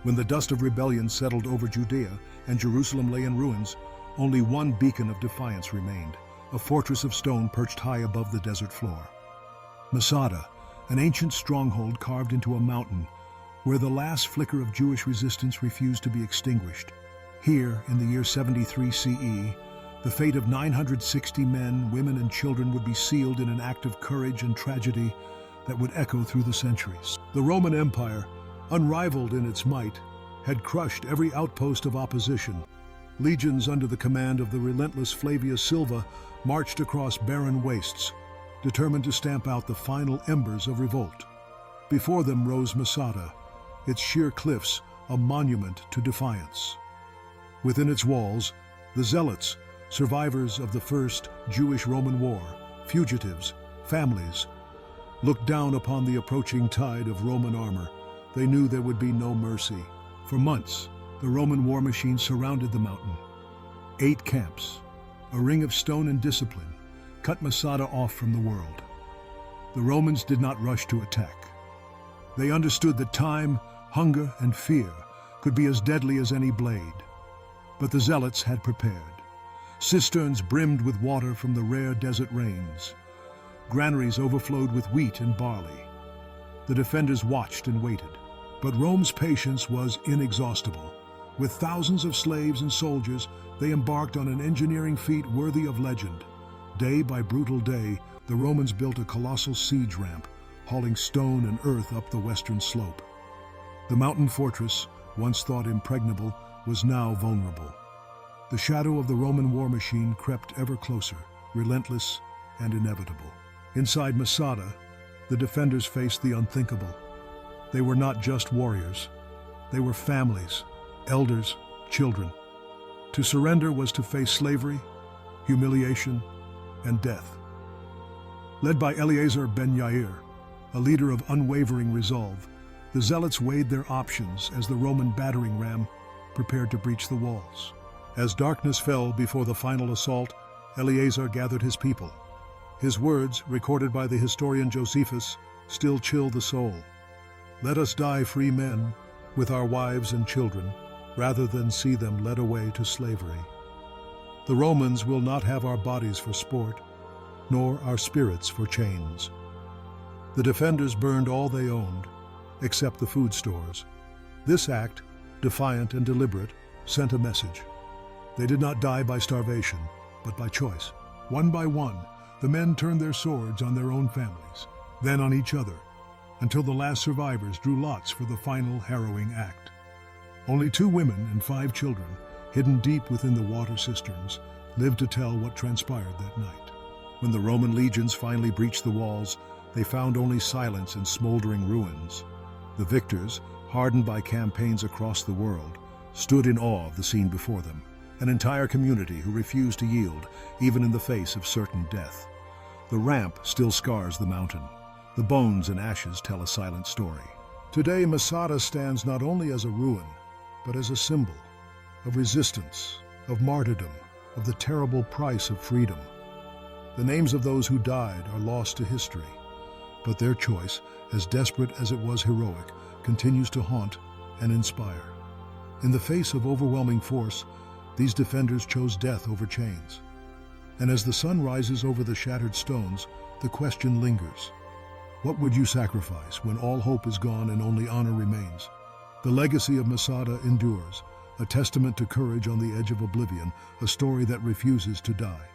When the dust of rebellion settled over Judea and Jerusalem lay in ruins, only one beacon of defiance remained, a fortress of stone perched high above the desert floor. Masada, an ancient stronghold carved into a mountain, where the last flicker of Jewish resistance refused to be extinguished. Here, in the year 73 CE, the fate of 960 men, women, and children would be sealed in an act of courage and tragedy that would echo through the centuries. The Roman Empire, unrivaled in its might, had crushed every outpost of opposition. Legions under the command of the relentless Flavius Silva marched across barren wastes, determined to stamp out the final embers of revolt. Before them rose Masada, its sheer cliffs a monument to defiance. Within its walls, the Zealots, survivors of the First Jewish-Roman War, fugitives, families, looked down upon the approaching tide of Roman armor. They knew there would be no mercy. For months, the Roman war machine surrounded the mountain. 8 camps, a ring of stone and discipline, cut Masada off from the world. The Romans did not rush to attack. They understood that time, hunger, and fear could be as deadly as any blade. But the Zealots had prepared. Cisterns brimmed with water from the rare desert rains. Granaries overflowed with wheat and barley. The defenders watched and waited. But Rome's patience was inexhaustible. With thousands of slaves and soldiers, they embarked on an engineering feat worthy of legend. Day by brutal day, the Romans built a colossal siege ramp, hauling stone and earth up the western slope. The mountain fortress, once thought impregnable, was now vulnerable. The shadow of the Roman war machine crept ever closer, relentless and inevitable. Inside Masada, the defenders faced the unthinkable. They were not just warriors. They were families, elders, children. To surrender was to face slavery, humiliation, and death. Led by Eleazar ben Yair, a leader of unwavering resolve, the Zealots weighed their options as the Roman battering ram prepared to breach the walls. As darkness fell before the final assault, Eleazar gathered his people. His words, recorded by the historian Josephus, still chill the soul. "Let us die free men, with our wives and children, rather than see them led away to slavery. The Romans will not have our bodies for sport, nor our spirits for chains." The defenders burned all they owned, except the food stores. This act, defiant and deliberate, sent a message. They did not die by starvation, but by choice. One by one, the men turned their swords on their own families, then on each other, until the last survivors drew lots for the final harrowing act. Only 2 women and 5 children, hidden deep within the water cisterns, lived to tell what transpired that night. When the Roman legions finally breached the walls, they found only silence and smoldering ruins. The victors, hardened by campaigns across the world, stood in awe of the scene before them, an entire community who refused to yield, even in the face of certain death. The ramp still scars the mountain. The bones and ashes tell a silent story. Today, Masada stands not only as a ruin, but as a symbol of resistance, of martyrdom, of the terrible price of freedom. The names of those who died are lost to history, but their choice, as desperate as it was heroic, continues to haunt and inspire. In the face of overwhelming force, these defenders chose death over chains. And as the sun rises over the shattered stones, the question lingers. What would you sacrifice when all hope is gone and only honor remains? The legacy of Masada endures, a testament to courage on the edge of oblivion, a story that refuses to die.